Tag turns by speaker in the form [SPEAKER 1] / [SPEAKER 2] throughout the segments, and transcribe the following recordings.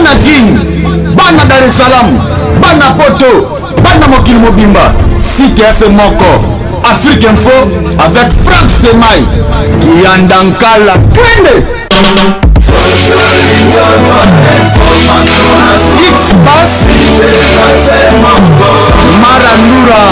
[SPEAKER 1] bana Guinée, bana Dar es Salaam, bana Poto, bana Mokili Mobimba, site FM Moko, Afrique Info avec Franck Semaï, Yandankala, Twende. X-Pass, Marandura.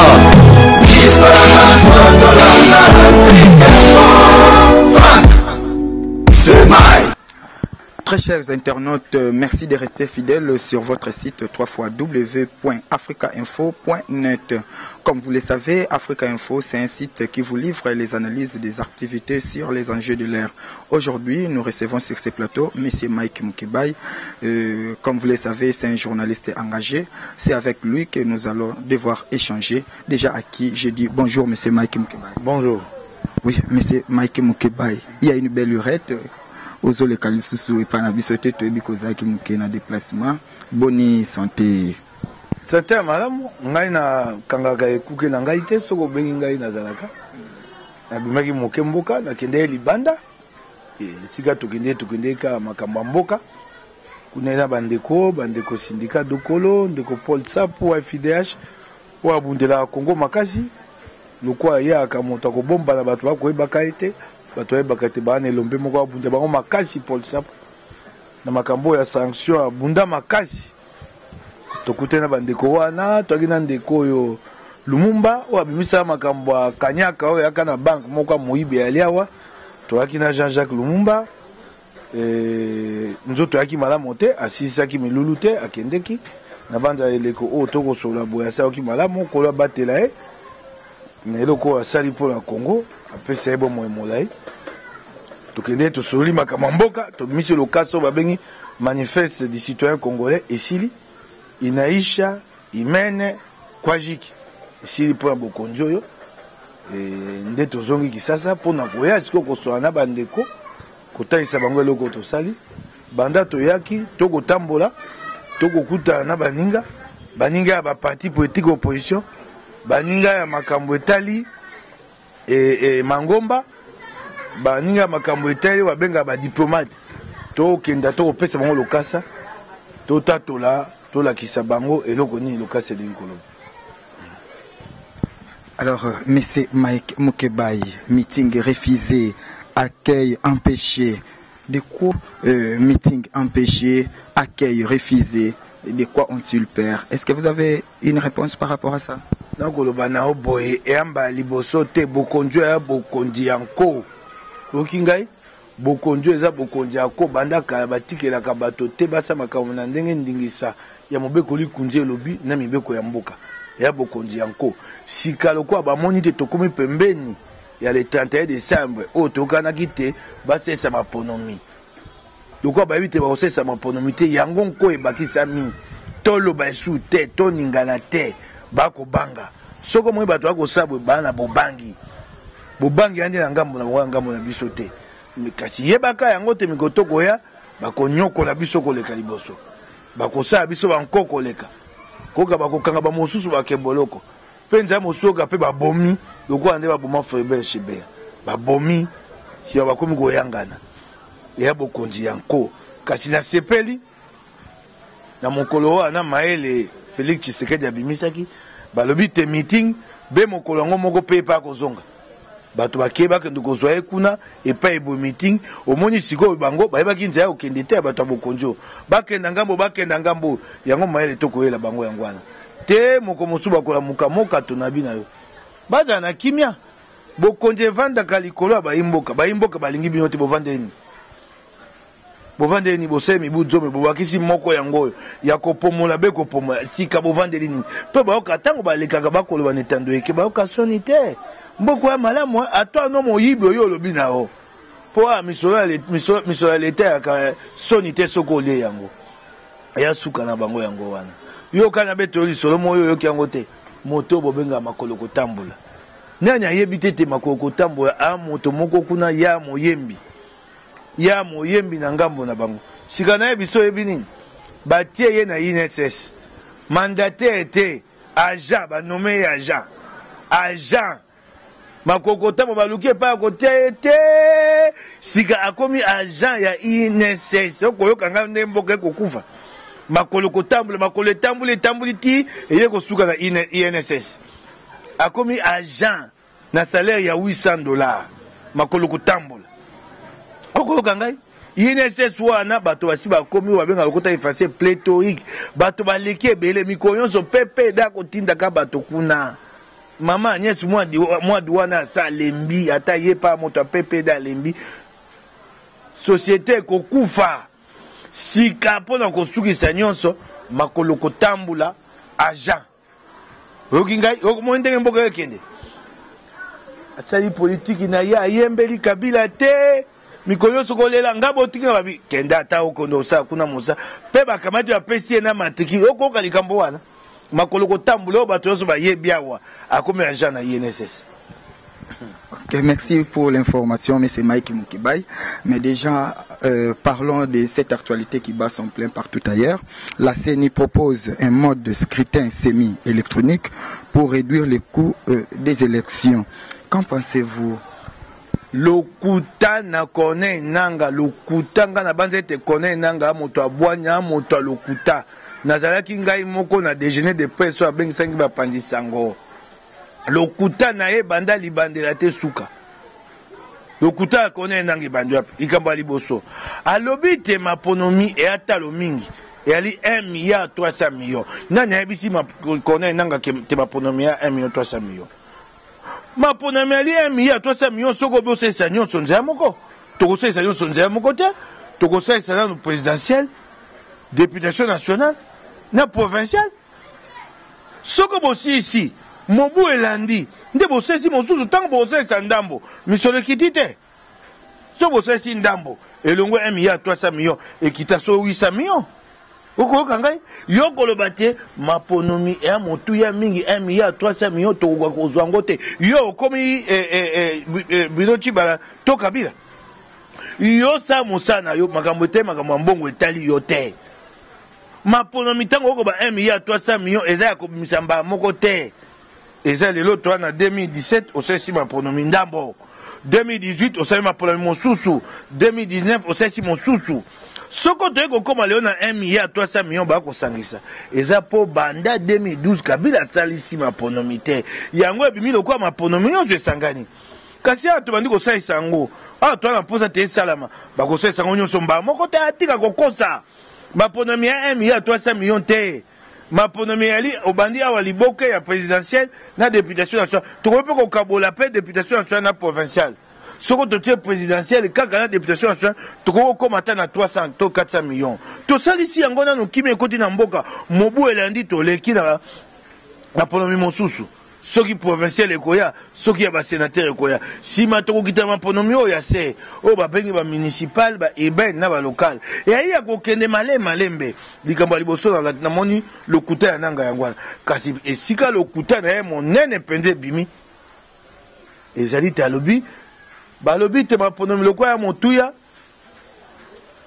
[SPEAKER 2] Très chers internautes, merci de rester fidèles sur votre site www.africainfo.net. Comme vous le savez, Africa Info, c'est un site qui vous livre les analyses des activités sur les enjeux de l'ère. Aujourd'hui, nous recevons sur ce plateau M. Mike Mukebai. Comme vous le savez, c'est un journaliste engagé. C'est avec lui que nous allons devoir échanger. Déjà à qui je dis bonjour M. Mike Mukebai.
[SPEAKER 3] Bonjour.
[SPEAKER 2] Oui, M. Mike Mukebai. Il y a une belle lurette. Ozo le kalisusu et panabisote to ebikoza ki muke na déplacement. Bonne santé.
[SPEAKER 3] Santé malamu ngai na kangaka ekuke na ngai te soko bengi ngai na zalaka. Na bimaki muke mboka na kende libanda. Sika tukende ka makamba mboka. Kuna bandeko syndicat dokolo, ndeko Paul Sapu wa FIDH wa bundela Congo makasi. Lokwa ya kamoto ko bomba na bato ba ko ebaka ete. Batoye bakate bana elombe moko abunda bango makasi Paul Sap na makambo ya sanction abunda makasi tokutena bandeko wana tokina ndeko yo Lumumba o abimisa makambo kanyaka o yaka na bank moko moyibe aliawa tokina Jean-Jacques Lumumba nzoto yaki malamu te asisaki milulu te akendeki na banda eleko o toko sola boya sa oki malamu ko la batela na eloko asali pour la Congo après c'est bon moi molai to kende to soli makamamboka to mise le kaso babengi manifeste des citoyens congolais esili inaisha imene kwajiki esili pour bokonjo yo nde to zongi kisasa pona koya siko ko soana bandeko kotaisa bango eloko to sali banda to yaki to kotambola to kokuta na baninga ya ba parti politique opposition baninga ya makambo etali Mangomba baninga makambo etali babenga ba diplomate to kenda to pesa bango lokasa to tatola to la kisabango eloko ni lokasa de nkolo.
[SPEAKER 2] Alors monsieur Mike Mukebai, meeting refusé, accueil empêché. De quoi meeting empêché, accueil refusé, de quoi ont-ils peur? Est-ce que vous avez une réponse par rapport à ça?
[SPEAKER 3] Nakoloba na oboye eamba liboso te bokonjo ya bokondi yanko okingai bokonjo eza bokondi yanko bandaka batikela ka bato te basa makambo na ndenge ndingisa ya mobeko likunje lobi na mibeko ya mboka ya bokondi yanko sikalo kwa bamoni te tokomi pembeni ya le 31 décembre o tokana kite basesa maponomi lokwa ba bite ba osesa maponomi te yango nko ebakisa mi tolo ba esu te to ningana te bako banga soko mwe bato bako sabwe bana bobangi ande na ngambo na biso te kasi yebaka yango te mikotoko ya bako nyoko la biso koleka liboso bako sa biso bankoko leka koka bako kanga ba mosusu bakemboloko penza mosoka pe babomi loko ande baboma Frebe Shibea babomi ya bakomi koyangana ya bokonzi yanko kasi na sepeli na mokolo wana maele Félix Tshisekedi abimisaki balobi te meeting be mokolo ngo moko pe pa kozonga bato bakeba ke ndukozwa ekuna epa ebo meeting omoni siko bango bayeba kinza ya okende te bato bokonjo bakenda ngambo yango maele tokoyela bango yango wana te moko mosuba kola muka to nabi na yo baza na kimia bokonje vanda kalikolo bayimboka balingi bino te bovandeni bovandeli ni bosemi budzome bobakisi moko yango ya kopomola be kopomola sika bovandeli ni pe baoka tango balekaka bakoloba netando eke baoka soni te mboko ya malamu atwa no moyibi oyo lobi nao po a misola leta ya soni te soko olie yango ya suka na bango yango wana yo kana beto lisolo moyo yoki yango te moto bobenga makolo kotambola nanya yebi te makolo kotambola a moto moko kuna ya moyembi na ngambo na bango sika na biso yebi nini batie ye na INSS mandataire te agent banome agent makokota baluki pa kote te sika akomi agent ya INSS okoyoka nga nde mboka kokufa makolo kotambula makolo etambuli ti eye kosuka na INSS akomi agent na salaire ya $800 makolo kotambula okoyoka ngai INSS wana bato basi bakomi babenga lokota effacer pléthorique bato baleki ebele mikolo nyonso pepe da kotindaka bato kuna mama Agnès mwadi wana asa lembi ata ye pa moto pepe da lembi société kokufa sika mpona kosukisa nyonso makolo kotambula agent oyoki ngai okomoi ndenge mboka ekende asali politiki na ye ayembeli Kabila te mikolo nyonso kolela nga botikina babi kende ata okondo osala kuna mosa mpe bakamati bapesi ye na matiki okoyoka likambo wana makolo kotambula oyo bato nyonso bayebi awa akomi agent na INSS.
[SPEAKER 2] Okay, merci pour l'information, M. Mike Mukibai. Mais déjà, parlons de cette actualité qui bat son plein partout ailleurs. La CENI propose un mode de scrutin semi-électronique pour réduire les coûts des élections. Qu'en pensez-vous?
[SPEAKER 3] Lokuta na kone nanga lokuta nga na banze te kone nanga moto abwanya moto lokuta nazalaki ngai moko na déjeuner de presse a bengisangi bapandi sango lokuta na ye banda libandela te suka lokuta kone nanga bandwa ikamba liboso alobi te maponomi e atalo mingi e ali 1,3 milliard nani ayebisi kone nanga te maponomi ya 1,3 milliard maponomi ali 1,3 milliard soko bosalisa nyonso nzela moko tokosalisa nyonso nzela moko te tokosalisa nano présidentielle députation nationale na provinciale soko bosi ici mobu elandi nde bosalisi mosusu ntango bosalisa ndambo misolo ekiti te so bosalisi ndambo elongo 1,3 milliard ekita so 800 millions okoyoka ngai yo koloba te maponomi ya motu ya mingi 1,3 milliard tokoka kozwa ngo te yo okomi bino Tshibala to Kabila yo sa mosana yo makambo te makambo mbongo etali yo te maponomi ntango okoba 1,3 milliard eza ya kobimisa mbala moko te eza lelo toa na 2017 osalisi maponomi ndambo 2018 osali maponomi mosusu 2019 osalisi mosusu soko toye kokoma leo na 1,3 milliard bakosangisa eza po banda 2012 Kabila asalisi maponomi te yango ebimi lokola maponomi nyonso esangani kasi awa tobandi kosalisa yango awa toa na mposa te esalama bakosalisa yango nyonso mbala moko te atika kokosa maponomi ya 1,3 milliard te maponomi yali obandi awa liboke ya présidentielle na députation nationale tokoki mpe kokabola mpe députation nationale na provinciale soko totie présidentielle kaka na députation nationale tokoki kokoma ata na 300 to 400 millions tosalisi yango nano kimi ekoti na mboka mobu elandi toleki na maponomi mosusu soki provincial ekoya soki ya basénateur ekoya sima tokokita maponomi oyo ya se oyo babengi bamunicipal baurbaine na balokal eyayi ya kokende malembe likambo ya liboso namoni lokuta ya nanga yango wana kasi esika lokuta na ye monene mpenza ebimi ezali te alobi balobi te maponomi lokola ya motuya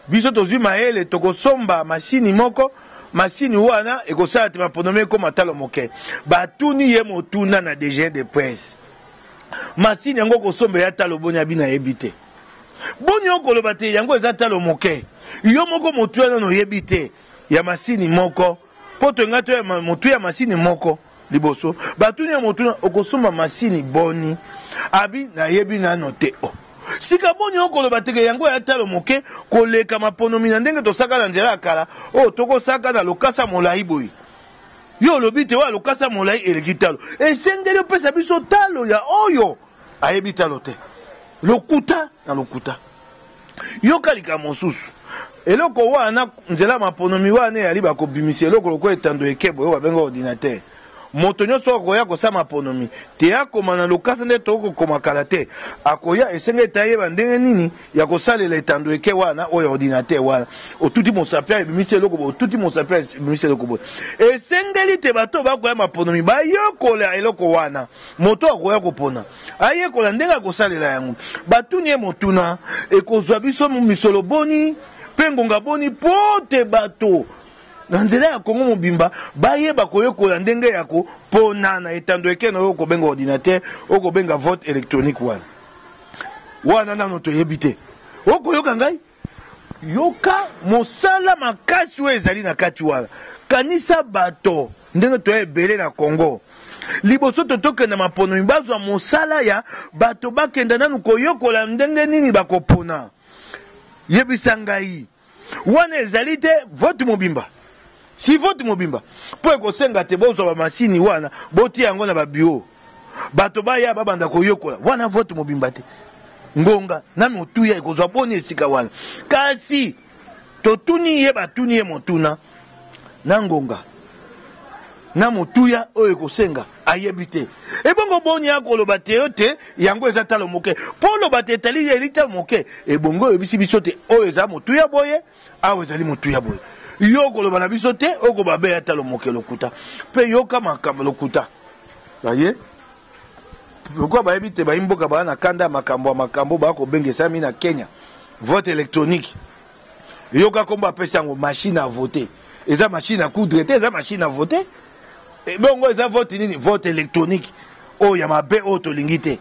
[SPEAKER 3] biso tozwi mayele tokosomba masini moko masini wana ekosala te maponomi ekoma talo moke batuni ye motuna na DG de presse masini yango kosomba ya talo boni abina yebi te boni okoloba te yango eza talo moke yo moko motuya nano yebi te ya masini moko po toyenga to ya motu ya masini moko liboso batuni ya motuna okosomba masini boni abi na yebi nano te sika boni okoloba teke yango ya talo moke koleka maponomi na ndenge tosaka na nzela ya kala oyo tokosaka na lokasa molai boyi yo olobi te wa lokasa molai eleki talo esengeli opesa biso talo ya oyo ayebi talo te lokuta na lokuta yokalika mosusu eloko wana nzela maponomi wana eyali bakobimisa eloko lokola etando ekebo oyo babenga ordinateur moto nyonso akoya kosala maponomi te akoma na lokasa nde tokokoma kala te akoya esengeli te ayeba ndenge nini ya kosalela etando eke wana oyo ordinateur wana otuti mosapia ebimisi eloko boye otuti mosapia ebimisi eloko boye esengeli te bato bakoya maponomi bayekola eloko wana moto akoya kopona ayekola ndenge akosalela yango batuni ye motuna ekozwa biso misolo boni mpe ngonga boni po te bato na nzela ya Kongo mobimba bayeba koyekola ndenge yako pona na etando ekeno oyo kobenga ordinateur oyo kobenga vote électronique wana nano toyebi te okoyoka ngai yoka mosala makasi oyo ezali na kati wana kanisa bato ndenge toya ebele na Congo liboso tokende mapono bazwa mosala ya bato bakenda nanu koyokola ndenge nini bakopona yebisa ngai wana ezali te vote mobimba si vote mobimba po ekosenga te bozwa bamasini wana botia yango na babio bato baya babanda koyokola wana vote mobimba te ngonga na motuya ekozwa boni esika wana kasi totuni ye batuni ye motuna na ngonga na motuya oyo ekosenga ayebi te ebongo boni akoloba te yo te yango eza talo moke po loba te etali elita moke ebongo oyebisi biso te oyo eza motuya boye awa ezali motuya boye yo koloba na biso te okobabeya talo moke lokuta mpe yoka makambo lokuta aye pourquoi bayebi te bayimboka baa na kanda makambo bakobengesa mi na Kenya vote électronique yoka kombo apesa yango machine à voter eza machine à coudre te eza machine à voter bongo eza vote nini vote électronique oyo ya mabe oyo tolingi te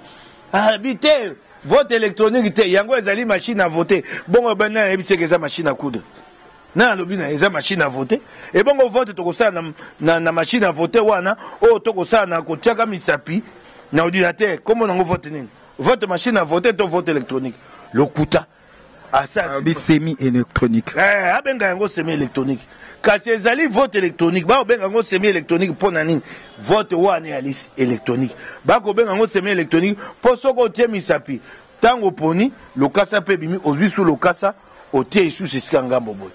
[SPEAKER 3] abi te vote électronique te yango ezali machine à voter bongo bana yebi seke eza machine à coudre na alobi na eza machine à voter et bongo vote tokosala na machine à voter wana oyo tokosala na kotiaka misapi na ordinateur comment on vote nini vote machine à voter to vote électronique lokuta asa
[SPEAKER 2] semi électronique
[SPEAKER 3] abenga yango semi électronique kasi ezali vote électronique ba obenga yango semi électronique pona nini vote wana ya liste électronique ba ko benga yango semi électronique po soko tie misapi tango poni lokasa pe bimi ozwi sous lokasa otie sous esika ngambo boy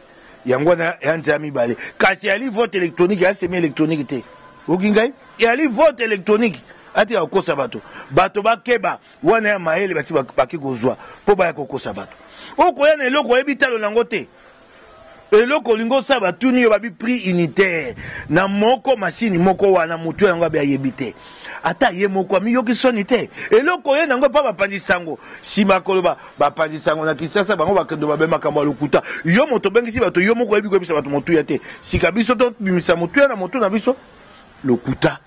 [SPEAKER 3] yango na yanza mibale kasi ali vote électronique ya semi électronique te okingai ali vote électronique ati akosa bato bakeba wana ya maele bati baki kozwa po ba kokosa bato okoya na eloko ebitalo nango te eloko lingo sa batuni yo babi prix unitaire na moko masini moko wana mutu yango abi ayebite ata ye moko ami yoki soni te eloko ye nango pa bapandisango si makoloba bapandisango na kisasa bango bakendo babema kamba lokuta yo moto bengisi bato yo moko yebi ko bisa bato motu ya te sika biso to bimisa motu ya na motu na biso lokuta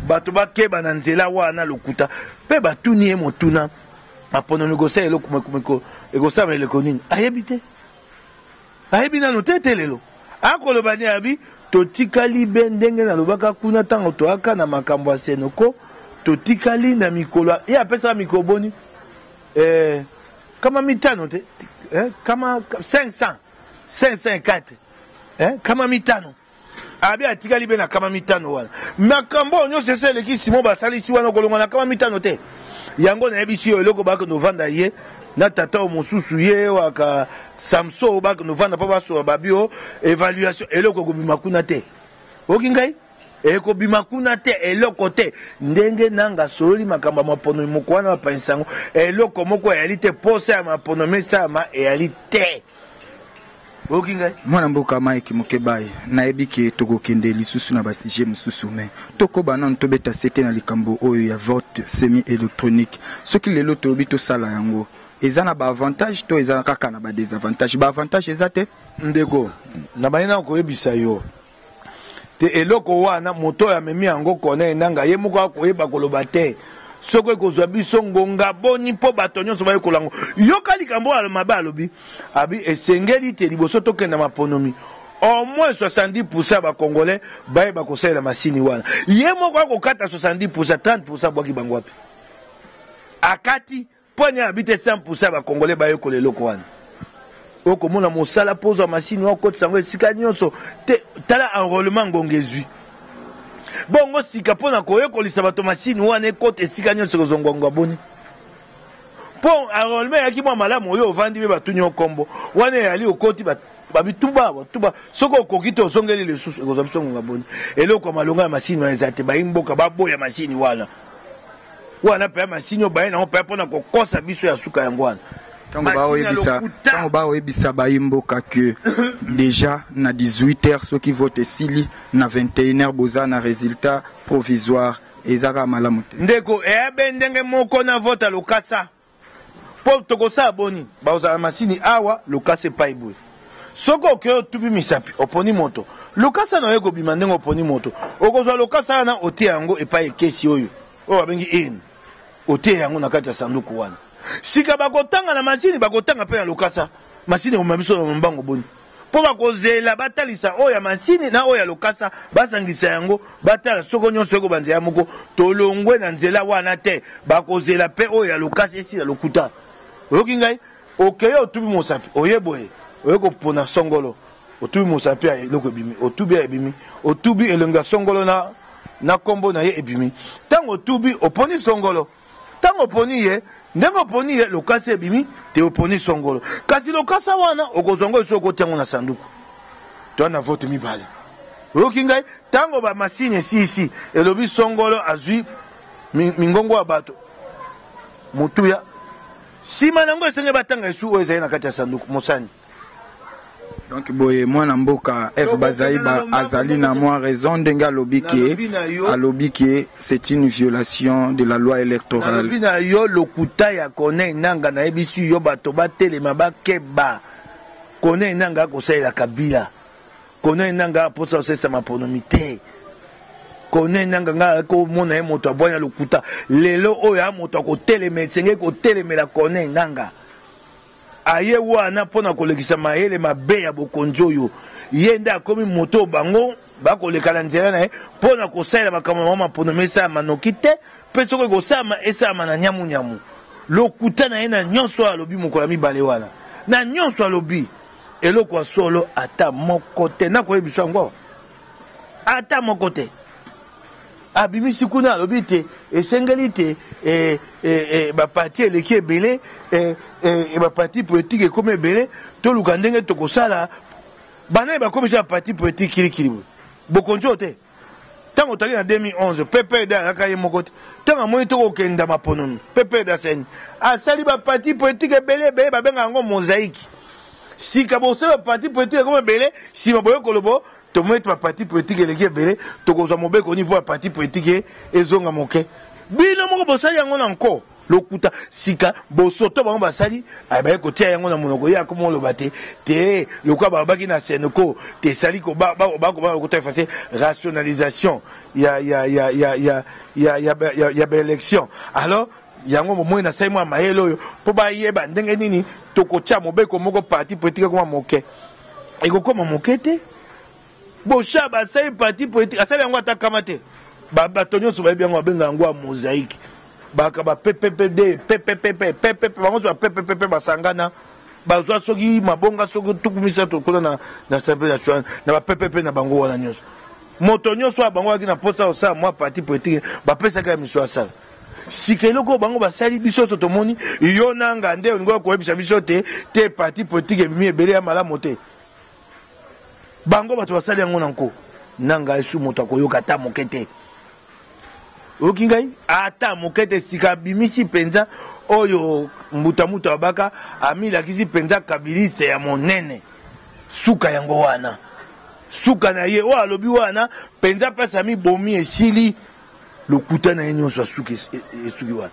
[SPEAKER 3] bato bakeba na nzela wana lokuta pe batuni ye motuna mapono negosia eloko meko egosama eleko nini ayebi te ayebi nano te lelo akoloba ni abi totikali be ndenge na lobaka kuna tango toaka na makambo ya senoko totikali na mikolo ye apesa mikolo boni kama mitano te kama 504 kama mitano abi atikali be na kama mitano wana makambo nyonso ese eleki simo basalisi wana kolonga na kama mitano te yango na yebisi yo eloko baka novanda ye na tata o mosusu ye waka Samso baka novanda pa baso babio évaluation eloko kobima kuna te okingai eko bima kuna te eloko te ndenge nanga soli makamba mapono mokwana bapansango eloko moko yali te posa ya mapono mesama yali te okingai
[SPEAKER 2] mwana mboka Mike Mukebai nayebi ke tokokende lisusu na basije mususu me tokoba nanu tobeta seke na likambo oyo ya vote semi électronique soki lelo tolobi tosala yango eza na ba avantage to eza kaka na ba désavantage ba avantage eza te
[SPEAKER 3] ndeko na bayina koyebisa yo te eloko wana moto ya memi yango kona enanga ye moko akoyeba koloba te soko ekozwa biso ngonga boni po bato nyonso bayekola yango yoka likambo mabe alobi abi esengeli te liboso tokenda maponomi au moins 70% bakongolais bayeba kosalela masini wana ye moko akokata 70% 30% bwaki bango wapi akati poni abite 100% bakongolais bayekola eloko wana okomona mosala pozwa masini wakotisa yango esika nyonso te tala enrôlement ngonga ezwi bongo sika pona koyekolisa bato masini wana ekota esika nyonso kozongwangwa boni po enrôlement yaki mwa malamu oyo ovandi be batuni okombo wana yali okoti babituba soko okoki te ozongeli lisusu ekozwa biso ngonga boni eloko malonga ya masini wana eza te bayimboka baboya masini wana pe ya masini oyo baye nango pe mpona kokosa biso ya suka yango wana
[SPEAKER 2] tango baoyebisa bayimboka ke déjà na 18h soki vote esili na 21h boza na résultat provisoire ezaka malamu te
[SPEAKER 3] ndeko eyabe ndenge moko na vote lokasa po tokosala boni bazala masini awa lokasa epai boye soko oke otubi misapi oponi moto lokasa na oye kobima ndenge oponi moto okozwa lokasa wana otie yango epai ekesi oyo babengi in otie yango na kati ya sanduku wana sika bakotanga na masini bakotanga pe na lokasa machine ko mamiso na mbango boni po ba kozela batalisa oya machine na oya lokasa basangisa yango batala soko nyonso ko banzela moko tolongwe na nzela wana te ba kozela pe oya lokasa esi la lokuta oyoki ngai okeyo otubi mosapi oyeboye oyeko pona songolo otubi mosapi ya eloko ebimi otubi ya ebimi otubi elenga songolo na kombo na ye ebimi tango otubi oponi songolo tango oponi ye ndenge oponi ye lokasa ebimi te oponi songolo kasi lokasa wana okozongo eso okotiango na sanduku to na vote mibale oyoki ngai tango ba masine si elobi songolo azwi mingongo ya bato mutuya sima nango esenge batanga esu oyo ezali na kati ya sanduku mosani.
[SPEAKER 2] Donc boye mwana mboka F Bazaiba azali na moi raison denga alobi que c'est une violation de la loi électorale.
[SPEAKER 3] Alobi na yo lokuta ya kone nanga na ebisu yo bato batelema bakeba kone nanga ko saela kabila kone nanga posa osesa maponomite kone nanga nga ko mona moto abonya lokuta lelo oyo moto ko telema esenge ko telemela kone nanga aye wana pona kolekisa mayele mabe ya bokonzi oyo yende akomi moto bango bakolekala nzela na ye pona kosalela makambo na mapono mesa manoki te mpe soki kosama esama na nyamu lokuta na ye na nyonso alobi mokola mibale wana na nyonso alobi eloko ya solo ata moko te nakoyebiso yango ata moko te abimisi kuna alobi te esengeli te bapati eleki ebele bapati politique ekomi ebele toluka ndenge tokosala banaye bakomisa bapati politique kilikili bokonzi oyo te ntango otali na 2011 PPRD alaka ye moko te ntango amoni tokokenda maponomi PPRD aseni asali bapati politique ebele babenga yango mosaïque sika bosala bapati politique ekomi ebele nsima boye kolobo tomete ba parti politique eleki ebele tokozwa mobeko ni po parti politique ezonga moke bino moko bosali yango na nko lokuta sika bosoto bango basali abaye kotia yango na monoko ya komo loba te lokwa babaki na seneko te sali ko ba lokuta efase rationalisation ya élection alors yango momoi na sai mwa mayelo oyo po ba yeba ndenge nini tokotia mobeko moko parti politique koma moke ekokoma moke te Bocha basai parti politique asali yango atakama te bato nyonso bayebi yango babenga yango ya mosaïque baka ba PPPD PPP bango so PPP basangana bazwa soki mabonga soki tukumisa tokona na Assemblée nationale na ba PPP na bango wana nyonso moto nyonso bango aki na posa osa mwa parti politique bapesaka ya miso asala sikeloko bango basali biso so tomoni yo nanga nde olingo koyebisa biso te parti politique ebimi ebele ya malamu te bango bato basali yango nanko nanga esu moto akoyoka ata moke te oyoki ngai ata moke te sika bimisi mpenza oyo mbutamuta babaka amilakisi mpenza kabilise ya monene suka yango wana suka na ye oyo alobi wana mpenza mpasi amibomi esili lokuta na ye nyonso asuki wana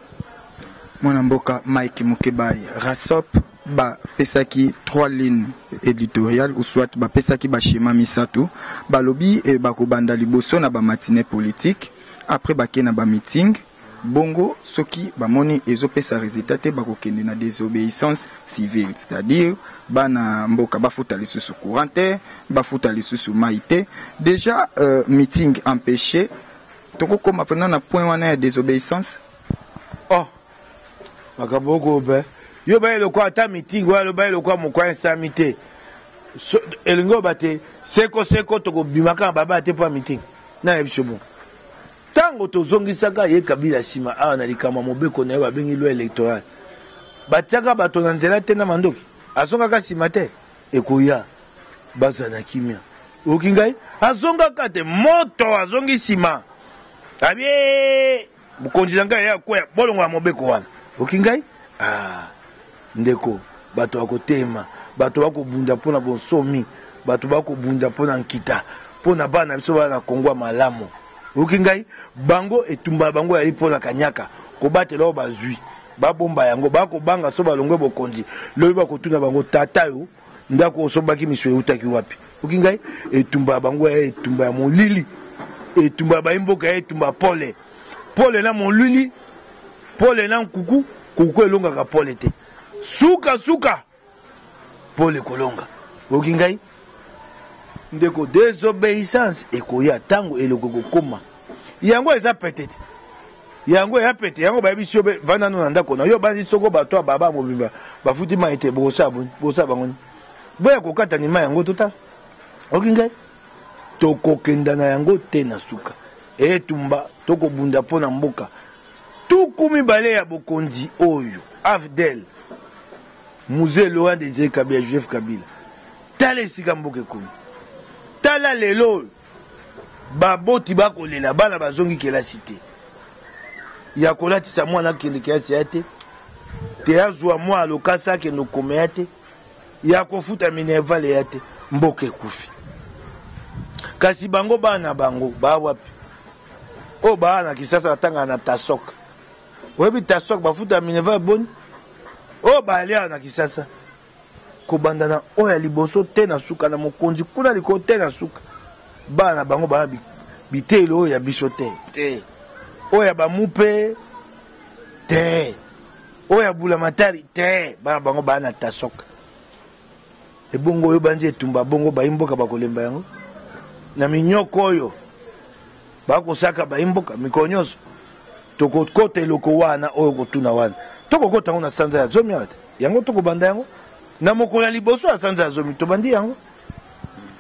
[SPEAKER 2] mwana mboka Mike Mukebai Rasop ba pesaki 3 lignes éditoriales ou soit ba pesaki ba schéma misato balobi e bakobanda liboso na ba matinée politique après bakena ba meeting bongo soki ba moni ezopesa résultat te bakokende na désobéissance civile c'est-à-dire bana mboka bafuta lisusu courante bafuta lisusu maite déjà meeting empêché toko koma pendant na point wana ya désobéissance
[SPEAKER 3] makaboko be yo ba le kwa ata meeting wala ba le kwa mokwa insamité elingo bate seko toko bimaka baba te pa meeting na ebisho bon tango tozongisaka ye kabila sima awa na likama mobeko na yo babengi loi électorale batiaka bato na nzela te na mandoki azongaka sima te ekoya baza na kimia okingai azongaka te moto azongi sima abie bukonzi nanga ya koya bolongo ya mobeko wana okingai ndeko bato bakotema bato bakobunda mpona bonsomi bato bakobunda mpona nkita mpona bana biso bana Kongo malamu okingai bango etumba bango yali mpona kanyaka kobatela oyo bazwi babomba yango bakobanga so balongwe bokonzi lobi bakotuna bango tata yo ndako osobaki miso eutaki wapi okingai etumba bango ya etumba ya molili etumba baimboka ya etumba pole na molili pole na nkuku kuku elongaka pole te suka Paul Kolonga. Okingai ndeko désobéissance ekoya tango eloko kokoma. Yango eza peut-être. Yango ya pete yango ba biso vana no ndako na yo banzi soko bato baba mobimba bafuti ma ete bosa bangoni. Boya kokata ni ma yango tota. Okingai tokokenda na yango te na suka. Etumba tokobunda pona mboka. Tukumi bale ya bokonzi oyo Afdel Musée Laurent Désiré Kabila Joseph Kabila tala esika mboka ekumi tala lelo baboti bakolela bana bazongi kelasi te ya kolatisa mwana kende kelasi ya te te azwa mwa lokasa kende okoma ya te ya kofuta minervale ya te mboka ekufi kasi bango bana bango bawapi o bana kisasa batanga na tasoka oyebi tasoka bafuta minervale boni o balia na kisasa kobandana oya liboso te na suka na mokonzi kuna liko te na suka bana bango bana bitelo oya biso te oya bamupe te oya bula matari te bana bango bana tasoka ebongo oyo banzi etumba bongo baimboka bakolemba yango na minyoko oyo bakosaka baimboka mikonyoso tokokota eloko wana oyo kotuna wana tokokota yango na sanza ya zomi ate yango tokobanda yango na mokolo ya liboso ya sanza ya zomi tobandi yango.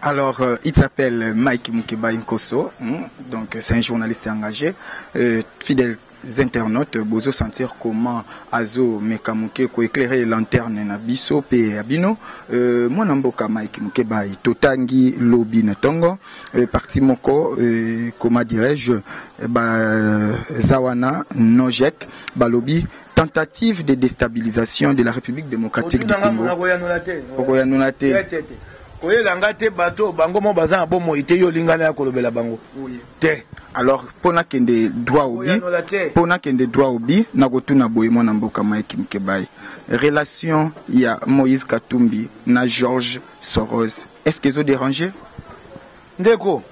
[SPEAKER 2] Alors, il s'appelle Mike Mukeba Nkoso, donc c'est un journaliste engagé, fidèle internautes bozo sentir comment azo mekamuke ko éclairer lanterne na biso pe abino mwana mboka Mike Mukeba totangi lobby na tongo parti moko comment dirais-je zawana nojek ba lobby tentative de déstabilisation de la République démocratique du Congo.
[SPEAKER 3] Koyelanga te bato bango mo baza na bomo ite yo lingana ya kolobela bango te.
[SPEAKER 2] Alors pona kende droit obi na kotuna boye mwana mboka Mike Mukeba relation ya Moïse Katumbi na George Soros est-ce qu'ils ont dérangé
[SPEAKER 3] ndeko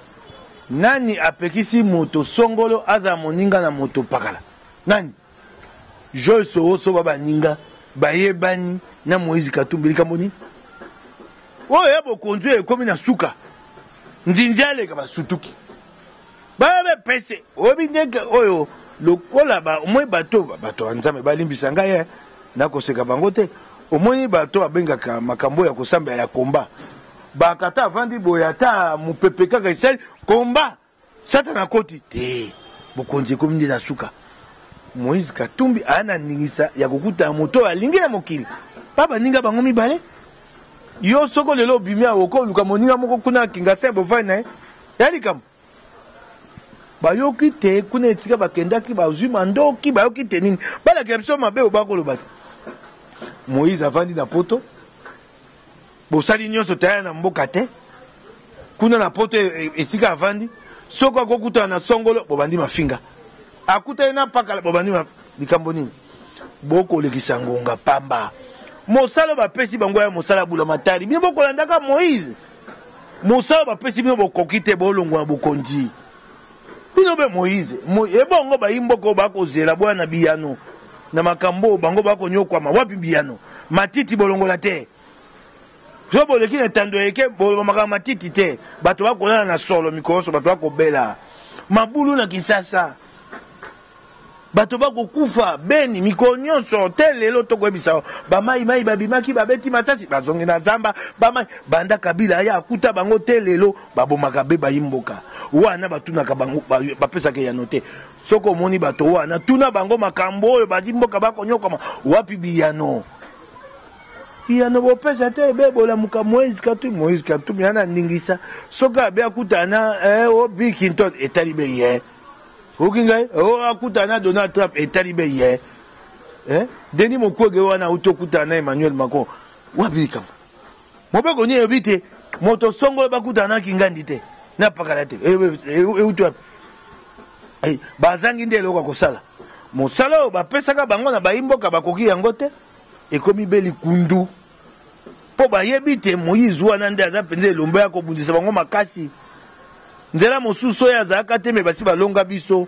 [SPEAKER 3] nani apekisi moto songolo aza moninga na moto pakala nani George Soros baba ninga bayebani na Moïse Katumbi likamoni oyo yabo konduire ekomi na suka nzinzi aleka basutuki babe pese obi ndenge oyo lokola ba omoi bato anzame balimbisa ngai na koseka bango te omoi bato abengaka makambo ya kosamba ya komba bakata avandi boya ta mupepe kaka isali komba sata na koti te bokonzi ekomi nde na suka Moïse Katumbi ana ningisa ya kokuta moto alingi na mokili baba ninga bango mibale yo soko lelo bimia oko luka moninga moko kuna kinga sembo vaina yali kam bayoki te kuna etika bakendaki bazwi mandoki bayoki te nini bala kepso mabe obako lobati Moïse avandi na poto bosali nyonso taya na mboka te kuna na poto esika avandi soko akokuta na songolo bobandi mafinga akuta na pakala bobandi likambo nini boko lekisa ngonga pamba mosala bapesi bango ya mosala bula matari bino bokolandaka Moïse mosala bapesi bino bokokite bolongo na bokonzi bino be Moïse ebongo bayimboko bakozela bwana biyano na makambo bango bakonyokwama wapi biyano matiti bolongola te so boleki na tando eke bolomaka matiti te bato bakolala na solo mikoroso bato bakobela mabulu na Kisasa bato bakokufa beni mikolo nyonso te lelo tokoyebisa bamai babimaki babeti masasi bazongi na zamba bamai banda Kabila ya akuta bango te lelo babomaka be bayimboka wana batunaka bango bapesaka yano te soko omoni bato wana tuna bango makambo oyo badimboka bakonyokama wapi biyano bopesa te bebolamuka Moïse Katumbi yana ningisa soka abe akutana obikinton etali be ye okingai akutana Donald Trump etalibe ye Denis Mukwege wana utokutana Emmanuel Macron wabika mobeko ni ebite moto songo bakutana kingandi te na pakala te eutu bazangi ndelo kwa kosala mosala bapesaka bango na baimboka bakoki yango te ekomi beli kundu po bayebite Moïse wana nde aza penze elombo ya kobundisa bango makasi nzela mosusu oyo azalaka te me basi balonga biso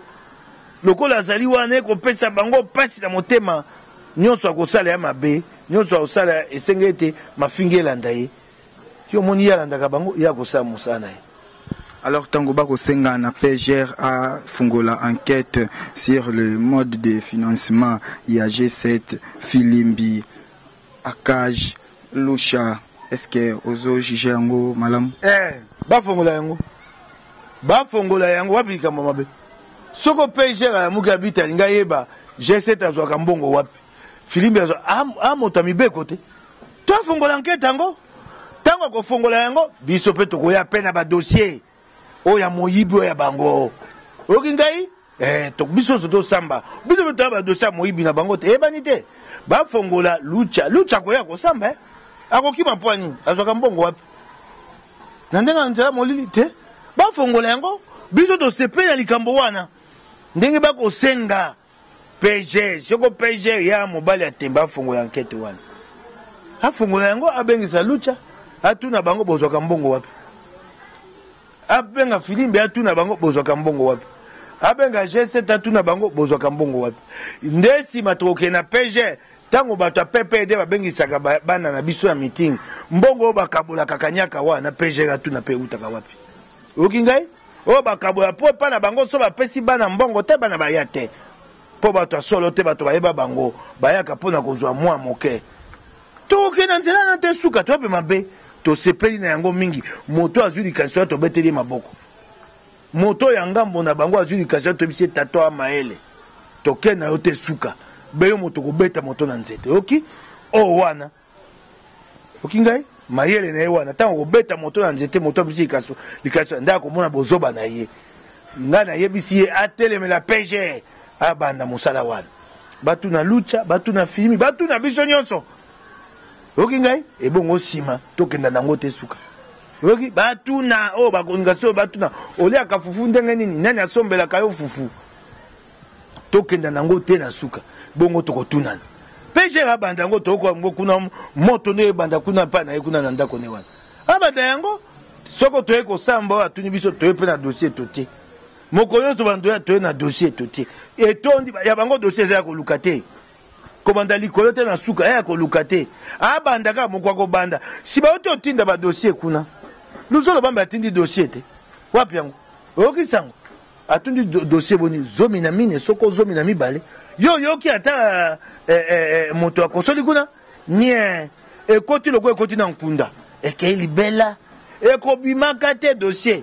[SPEAKER 3] lokola azali wana ekopesa bango pasi na motema nyonso akosala ya mabe nyonso akosala esenge ete mafinga elanda ye yo moni yalandaka bango ya kosala mosala na ye.
[SPEAKER 2] Alors Tangoba Kosenga na PGR a fungola enquête sur le mode de financement. Il y a G7, Filimbi, Akaj, Lusha. Est-ce que ozo jige yango malam?
[SPEAKER 3] Ba fungola yango wapika mamabe. Soko PGR ya muka bita linga yeba G7 azwaka mbongo wapi. Filimbi azwa amota mibeko te. To fungola enquête yango. Tango ko fungola yango biso pe to koya pena ba dossier. Oya moyibi oya bango okingai to biso soto samba biso beto ba dossier moyibi na bango te ebani te ba fongola lucha ko ya ko samba akokima pwani azwaka mbongo wapi na ndenga nzela molili te ba fongola yango biso to sepela likambo wana ndenge ba ko senga PG soko PG ya mobali atemba fongola enquête wana afongola yango abengisa lucha atuna bango bozwaka mbongo wapi. Abenga Filimbi atuna bango bozwaka mbongo wapi. Abenga G7 atuna bango bozwaka mbongo wapi. Ndesi matoke na PG tango bato PPD babengisaka bana na biso ya meeting mbongo bakabola kakanyaka wana PG atuna pe utaka wapi. Okingai o bakabola po pa na bango so bapesi bana mbongo te bana baya te. Po bato solo te bato bayeba bango bayaka pona kozwa mwa moke. Toke na nzela na te suka to pe mabe. To sepeli na yango mingi moto azuli kanso to beteli maboko moto ya ngambo na bango azuli kanso to bise tato a maele to kena yo te suka beyo moto ko beta moto na nzete oki o wana okingai maele na ye wana tango ko beta moto na nzete moto bise kanso likaso nda ko mona bozoba na ye nga na ye bisi ye atelemela PG abanda musala wana batu na lucha batu na filmi batu na biso nyonso. Oki ngai ebongo sima tokenda nango te suka. Oki batuna o bakongaso batuna ole akafufu ndenge nini nani asombela kayo fufu. Tokenda nango te na suka. Bongo tokotuna. PG abanda ngo toko ngo kuna moto ne banda kuna pa na kuna na ndako ne wana. Abanda yango soko toye ko samba atuni biso toye pe na dossier toté. Mokoyo to bando ya toye na dossier toté. Et tondi ya bango dossier za ko lukate. Komanda likolo te na suka ya ko lukate abanda ka mokwa ko banda si ba oto tinda ba dossier kuna luzolo bamba atindi dossier te wapi yango okisango atundi dossier boni zomi na mine soko zomi na mibale yo ki ata moto akosoli kuna nie ekoti loko ekoti na nkunda ekei libela ekobimaka te dossier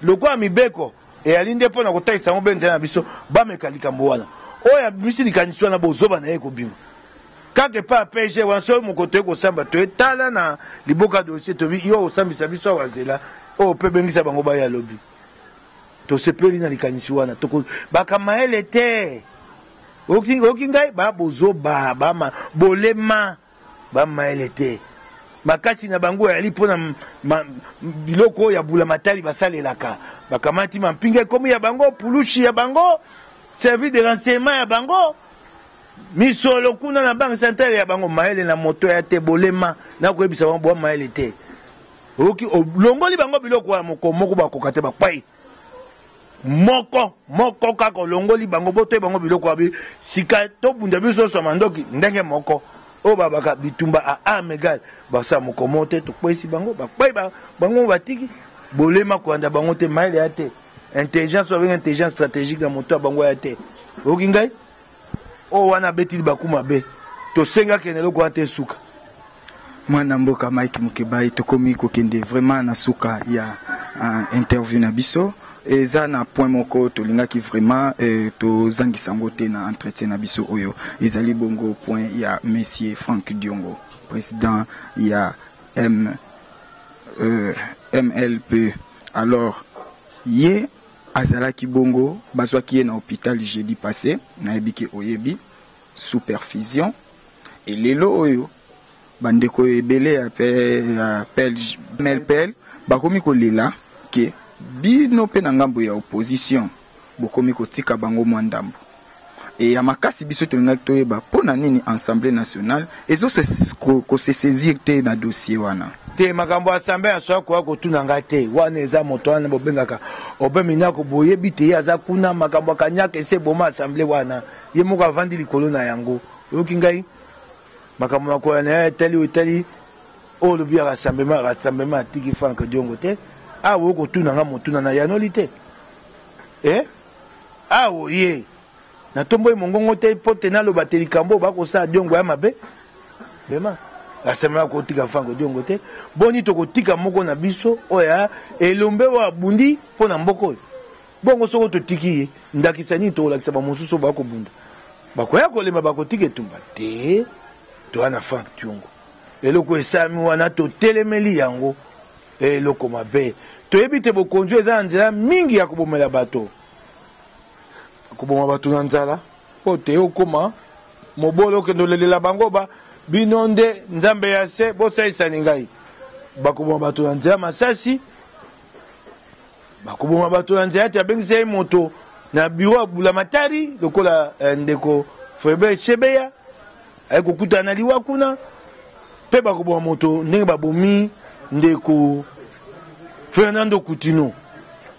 [SPEAKER 3] loko amibeko alinde pona kotaisa mo benza na biso bameka likambo wana oya misili kaniswa na bozoba na yeko bima kake pa PG wanso mokoto ko samba to etala na liboka dossier to bi yo osambisa biso wazela o pe bengisa bango ba ya lobby to sepeli na likaniswa na to baka maele te okingai ba bozoba ba ma bolema ba maele te makasi na bango ya lipona biloko ya bula matali basalelaka bakamati mampinga komi ya bango pulushi ya bango service de renseignement ya bango misolo kuna na banque centrale ya bango maele na moto ya te bolema na ko ebisa bango maele te oki longoli bango biloko ya moko bakoka te bapai moko kako longoli bango boto bango biloko abi sika to bunda biso so mandoki ndenge moko o babaka bitumba a megal basa moko mote to kwesi bango bapai bango batiki bolema ko anda bango te maele ya te intelligence avec intelligence stratégique dans moto bango ya te okingai o wana betili bakuma be to senga kenelo ko ante suka
[SPEAKER 2] mwana mboka Mike Mukebai tokomi ko kende vraiment na suka ya interview na biso eza na point moko to linga ki vraiment to zangisa ngote na entretien na biso oyo ezali bongo point ya monsieur Frank Diongo président ya MLP alors ye azalaki bongo bazwaki ye na hôpital jeudi passé na ebiki oyebi sous perfusion et lelo oyo bandeko ebele ya MLPL bakomi kolela ke bino pe na ngambo ya opposition bokomi kotika bango mwandambo et ya makasi biso tolingaki toyeba pona nini Assemblée nationale ezo se saisir te na dossier wana
[SPEAKER 3] te makambo assemblée nationale ko kotuna ngate wana eza moto wana bobengaka obemina ko boyebi te aza kuna makambo kanyaka ese boma assemblée wana ye moko avandi likolo na yango oyoki ngai makambo makola na etali oyo lobi ya rassemblement atiki Frank Diongo te awo okotuna nga motuna na yanoli te awo ye na tomboyi mongongo te po te naloba te likambo bakosala Diongo ya mabe bema rassemblement kotika Frank Diongo te boni tokotika moko na biso oya elombe wa bundi mpo na mboka oyo bongo soko totiki ye ndakisa nini tokolakisa bamosusu bakobunda bakoya kolema bakotika etumba te toa na Frank Diongo eloko esami wana totelemeli yango eloko mabe toyebi te bokonzi eza na nzela mingi ya kobomela bato koboma bato na nzala po te okoma mobolo okende olelela bango bino nde nzambe ya se bosaisani ngai bakoboma bato na nzela masasi bakoboma bato na nzela ti abengisa ye moto na biro abula matari lokola ndeko Frebe Chebeya aye kokutana na liwa kuna pe bakoboma moto ndenge babomi ndeko Fernando Coutinho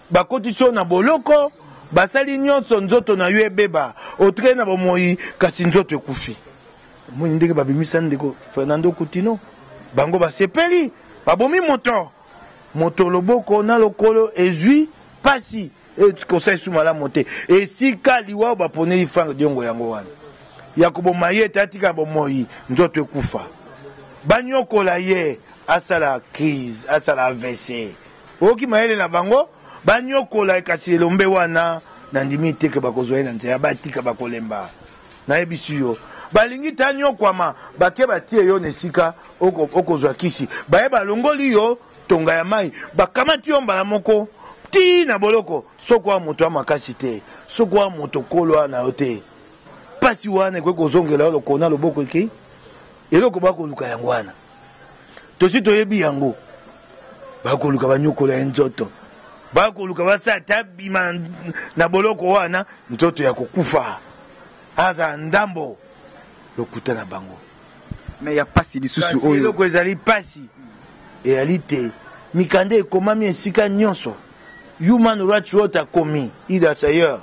[SPEAKER 3] bakoti so na boloko basali nyonso nzoto na yo ebeba otre na bomoi kasi nzoto ekufi moni ndenge babimisa ndeko Fernando Coutinho bango basepeli babomi moto loboko na lokolo ezwi pasi conseil sous malamu te esika liwa baponeli Frank Diongo yango wana yakoboma ye tatika bomoi nzoto ekufa banyokola ye asala crise asala AVC oki mayele na bango banyokola kasi elombe wana na ndimi teke bakozwa ye na nzela batika bakolemba na yebisu yo balingi ta nyokwama bake batie yo nesika okozwa kisi baye balongoli yo tonga ya mai bakamati yo mbala moko ti na boloko soko moto amakasi te soko moto kolo na yo te pasi wana ekwe kozongela yo lokona loboko eki eloko bakoluka yango wana tosi toyebi yango bakoluka banyokola ya nzoto bakoluka basata bima na boloko wana nzoto ya kokufa aza ndambo lokuta na bango
[SPEAKER 2] mais ya pasi lisusu oyo
[SPEAKER 3] eloko ezali pasi eyali te mikande ekomami esika nyonso human rights watch akomi idasayer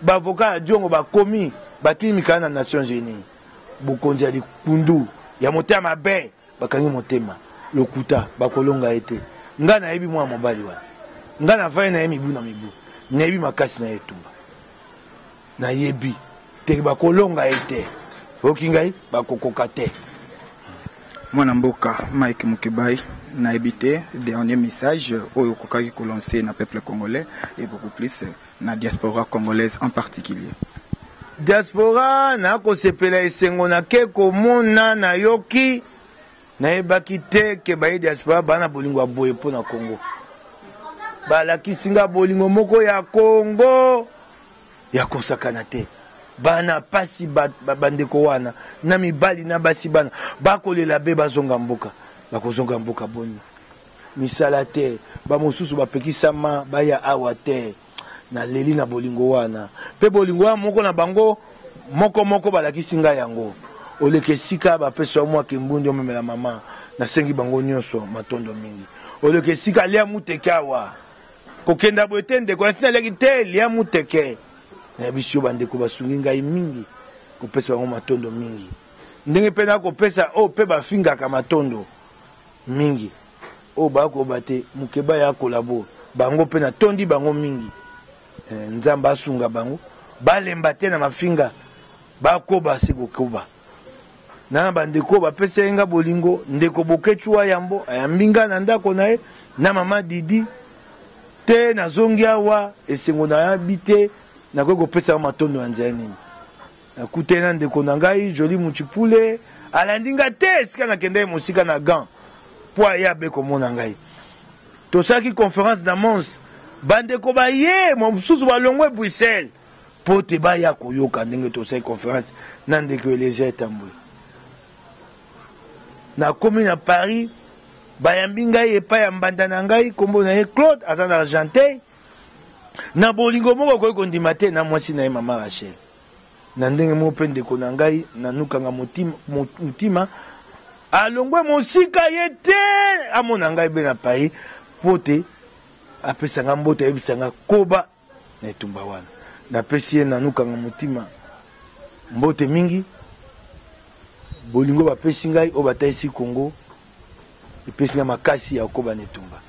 [SPEAKER 3] bavoka ya Diongo bakomi batili mikanda na Nations Unies bokonzi ya likundu ya motema mabe bakangi motema lokuta bakolonga ete nga nayebi mwa mobali wana nga nafai na ye mibu na mibu nayebi makasi na ye etumba nayebi te bakolonga ete oki ngai bakokoka te
[SPEAKER 2] mwana mboka Mike Mukebai nayebi te dernier message oyo okokaki kolancer na peuple congolais et beaucoup plus na diaspora congolaise en particulier
[SPEAKER 3] diaspora na kosepela esengo na ke komona na yoki nayebaki te ke baye diaspora bana bolingo ya boye mpo na Congo balakisinga bolingo moko ya Congo ya kosakana te bana pasi bandeko wana na mibali na basi bana bakolela be bazonga mboka boni misala te bamosusu bapekisama baya awa te na leli na bolingo wana pe bolingo wana moko na bango moko balakisinga yango oleke sika bapesa mwa kimbundi omemela mama nasengi bango nyonso matondo mingi oleke sika lia muteke awa kokenda boete ndeko asinaleki te lia muteke na biso bandeko basungi ngai mingi kopesa bango matondo mingi ndenge pe na kopesa o pe bafingaka matondo mingi o bakoba te Mukeba ya kolabo bango pe na tondi bango mingi nzamba asunga bango balemba te na mafinga bakoba sikokoba na bandeko bapesa yenga bolingo ndeko Bokechua yambo ayambinga na ndako na ye na mama Didi te na zongi awa esengo na yabite na ko pesa matondo ya nzela nini nakutena ndeko na ngai Joli Muchipule alandinga te sika na kende musika na gant po ya be komona ngai tosaki conférence na Mons bandeko ba ye mosusu balongwe Bruxelles po te ba ya koyoka ndenge tosaki conférence na ndeko Eliezer Tambwe na komi na Paris bayambi ngai epai ya mbanda na ngai kombo na ye Claude aza na Argenteuil na bolingo moko koyi kondima te na mwasi na ye mama Rachel na ndenge moko mpe ndeko na ngai nanukanga mutima alongwe mosika ye te amona ngai be na Paris po te apesanga mbote ayebisanga koba na etumba wana napesi ye nanukanga mutima mbote mingi bolingo bapesi ngai o bataisi Congo epesi nga makasi ya koba netumba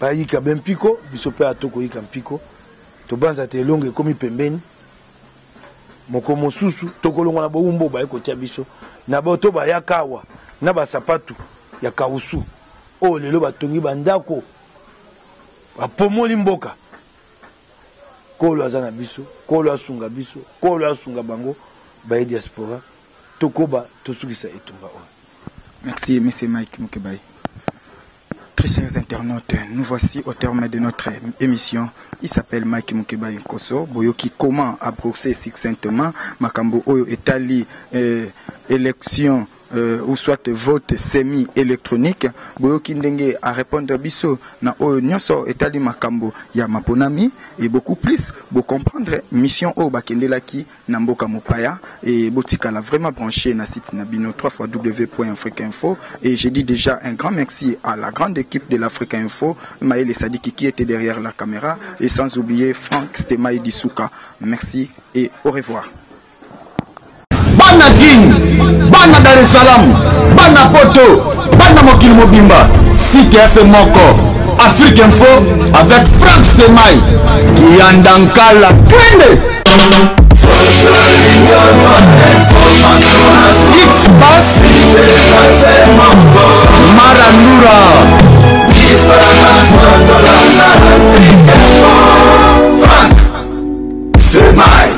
[SPEAKER 3] bayika bempiko biso pe atoko yika mpiko tobanza te longe komi pembeni moko mosusu tokolongo na bombo ba ekotia biso na boto ba yakawa na basapatu ya kausu o lelo batongi bandako apomoli mboka kolo azana biso kolo asunga biso kolo asunga bango ba diaspora tokoba tosukisa etumba o.
[SPEAKER 2] Merci monsieur Mike Mukebai. Très chers internautes, nous voici au terme de notre émission. Il s'appelle Mike Mukebai Nkoso. Boyoki comment approcher succinctement Makambo Oyo Etali élection ou soit vote semi-électronique. Boyoki ndenge à répondre biso na Oyo Nyoso Etali Makambo ya Maponami et beaucoup plus pour comprendre mission Oyo Bakendelaki Namboka Mopaya et Botika l'a vraiment branché na site Nabino www.africainfo et j'ai dit déjà un grand merci à la grande équipe de l'Africa Info, Maël Sadiki qui était derrière la caméra et sans oublier Franck Stemaï Dissouka. Merci et au revoir.
[SPEAKER 1] Bana Guine, Bana Dar es Salaam, Bana Poto, Bana Mokil Mobimba, CKF Moko, Afrique Info avec Franck Stemaï qui en dankala twende. X passe